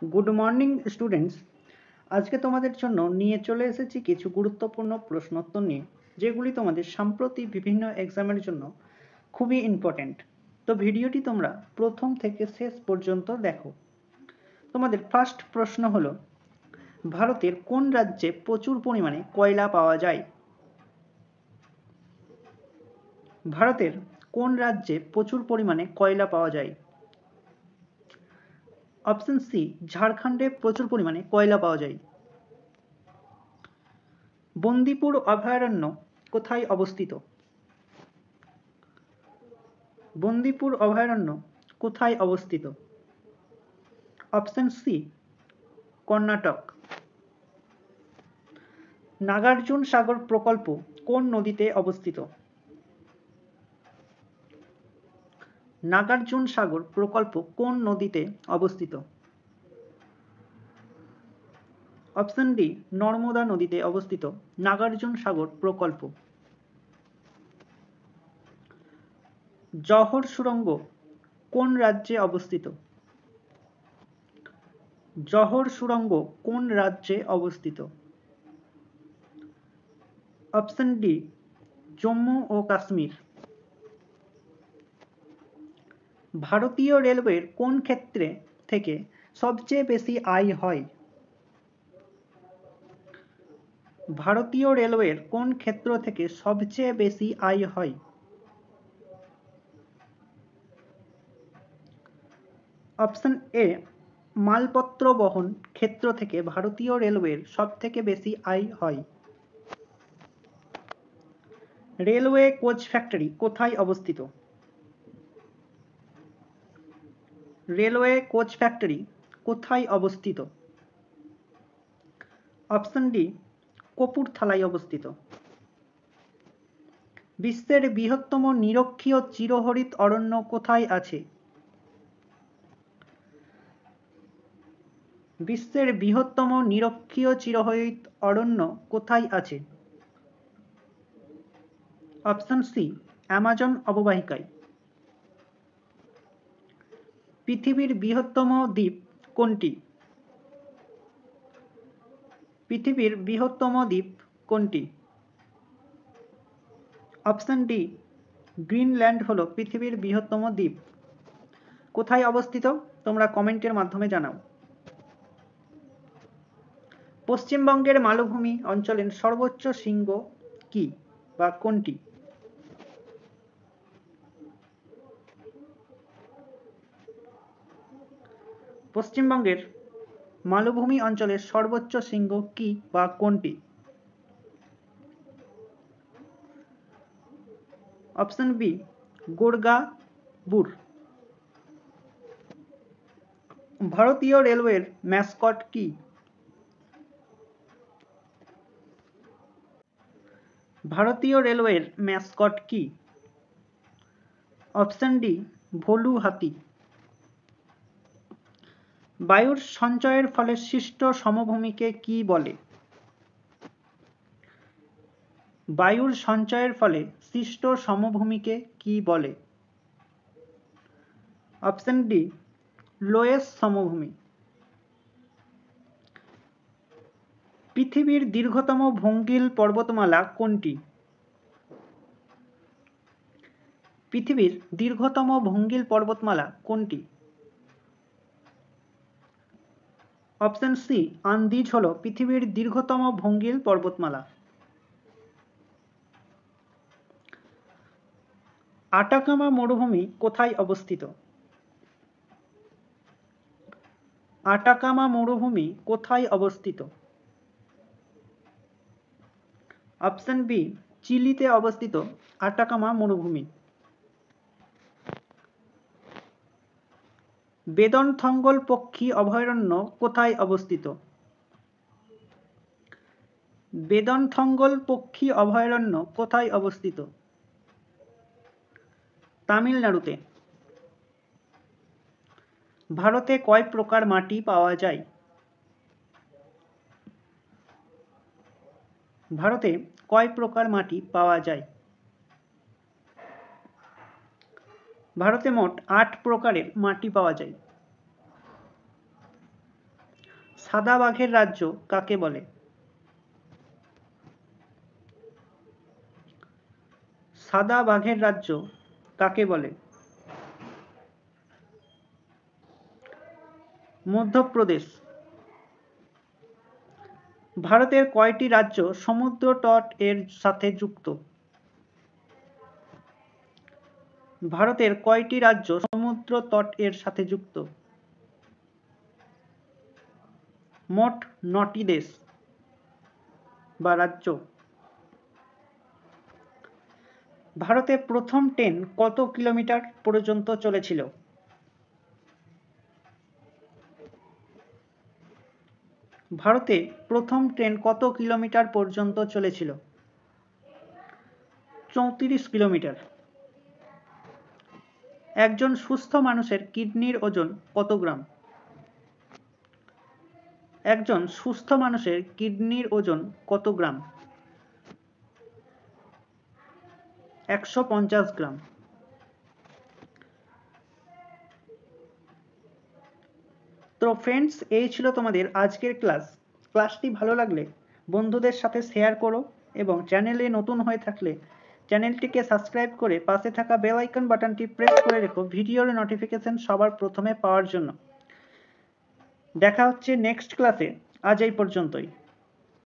Good morning students. আজকে তোমাদের জন্য নিয়ে চলে এসেছি কিছু গুরুত্বপূর্ণ প্রশ্নোত্তর নিয়ে, যেগুলি তোমাদের সম্প্রতি বিভিন্ন এক্সামের জন্য খুবই ইম্পর্ট্যান্ট। তো ভিডিওটি তোমরা প্রথম থেকে শেষ পর্যন্ত দেখো। তোমাদের ফার্স্ট প্রশ্ন হলো, ভারতের কোন রাজ্যে প্রচুর পরিমাণে কয়লা পাওয়া যায়? ভারতের কোন রাজ্যে প্রচুর পরিমাণে কয়লা পাওয়া যায়? অপশন সি, ঝাড়খণ্ডে প্রচুর পরিমাণে কয়লা পাওয়া যায়। বন্দিপুর অভয়ারণ্য কোথায় অবস্থিত? বন্দিপুর অভয়ারণ্য কোথায় অবস্থিত? Option C, Karnataka. নাগার্জুন সাগর প্রকল্প কোন নদীতে অবস্থিত? নাগার্জুন সাগর প্রকল্প কোন নদীতে অবস্থিত? অপশন ডি, নর্মদা নদীতে অবস্থিত নাগার্জুন সাগর প্রকল্প। জওহর সুড়ঙ্গ কোন রাজ্যে অবস্থিত? জওহর সুড়ঙ্গ কোন রাজ্যে অবস্থিত? অপশন ডি, জম্মু ও কাশ্মীর। ভারতীয় রেলওয়ের কোন ক্ষেত্রে থেকে সবচেয়ে বেশি আয় হয়? ভারতীয় রেলওয়ের কোন ক্ষেত্র থেকে সবচেয়ে বেশি আয় হয়? অপশন এ, মালপত্র বহন ক্ষেত্র থেকে ভারতীয় রেলওয়ের সবথেকে বেশি আয় হয়। রেলওয়ে কোচ ফ্যাক্টরি কোথায় অবস্থিত? রেলওয়ে কোচ ফ্যাক্টরি কোথায় অবস্থিত? অপশন ডি, কপুরথালায় অবস্থিত। বিশ্বের বৃহত্তম নিরক্ষীয় চিরহরিৎ অরণ্য কোথায় আছে? বিশ্বের বৃহত্তম নিরক্ষীয় চিরহরিৎ অরণ্য কোথায় আছে? অপশন সি, অ্যামাজন অববাহিকায়। পৃথিবীর বৃহত্তম দ্বীপ কোনটি? পৃথিবীর বৃহত্তম দ্বীপ কোনটি? অপশন ডি, গ্রিনল্যান্ড হলো পৃথিবীর বৃহত্তম দ্বীপ। কোথায় অবস্থিত তোমরা কমেন্টের মাধ্যমে জানাও। পশ্চিমবঙ্গের মালভূমি অঞ্চলের সর্বোচ্চ শৃঙ্গ কি বা কোনটি? পশ্চিমবঙ্গের মালভূমি অঞ্চলের সর্বোচ্চ শৃঙ্গ কি বা কোনটি? অপশন বি, গোর্গাবুর। ভারতীয় রেলওয়ের ম্যাসকট কি? ভারতীয় রেলওয়ের ম্যাসকট কি? অপশন ডি, ভোলু হাতি। বায়ুর সঞ্চয়ের ফলে সৃষ্ট সমভূমিকে কি বলে? বায়ুর সঞ্চয়ের ফলে সৃষ্ট সমভূমিকে কি বলে? অপশন ডি, লোয়েস সমভূমি। পৃথিবীর দীর্ঘতম ভঙ্গিল পর্বতমালা কোনটি? পৃথিবীর দীর্ঘতম ভঙ্গিল পর্বতমালা কোনটি? অপশন সি, আন্দিজ হল পৃথিবীর দীর্ঘতম ভঙ্গিল পর্বতমালা। আটাকামা মরুভূমি কোথায় অবস্থিত? আটাকামা মরুভূমি কোথায় অবস্থিত? অপশন বি, চিলিতে অবস্থিত আটাকামা মরুভূমি। বেদনথঙ্গল পক্ষী অভয়ারণ্য কোথায় অবস্থিত? বেদনথঙ্গল পক্ষী অভয়ারণ্য কোথায় অবস্থিত? তামিলনাড়ুতে। ভারতে কয় প্রকার মাটি পাওয়া যায়? ভারতে কয় প্রকার মাটি পাওয়া যায়? ভারতে মোট 8 প্রকারের মাটি পাওয়া যায়। সাদা বাঘের রাজ্য কাকে বলে? সাদা বাঘের রাজ্য কাকে বলে? মধ্যপ্রদেশ। ভারতের কয়টি রাজ্য সমুদ্র তট এর সাথে যুক্ত? ভারতের কয়টি রাজ্য সমুদ্র তট এর সাথে যুক্ত? মোট 9টি দেশ বা রাজ্য। ভারতে প্রথম ট্রেন কত কিলোমিটার পর্যন্ত চলেছিল? ভারতে প্রথম ট্রেন কত কিলোমিটার পর্যন্ত চলেছিল? 34 কিলোমিটার। একজন সুস্থ মানুষের কিডনির ওজন কত গ্রাম? একজন সুস্থ মানুষের কিডনির ওজন কত গ্রাম? 150 গ্রাম। তো ফ্রেন্ডস, এই ছিল তোমাদের আজকের ক্লাস। ক্লাসটি ভালো লাগলে বন্ধুদের সাথে শেয়ার করো এবং চ্যানেলে নতুন হয়ে থাকলে চ্যানেলটিকে সাবস্ক্রাইব করে পাশে থাকা বেল আইকন বাটনটি প্রেস করে রেখো ভিডিওর নোটিফিকেশন সবার প্রথমে পাওয়ার জন্য। দেখা হচ্ছে নেক্সট ক্লাসে। আজ এই পর্যন্তই।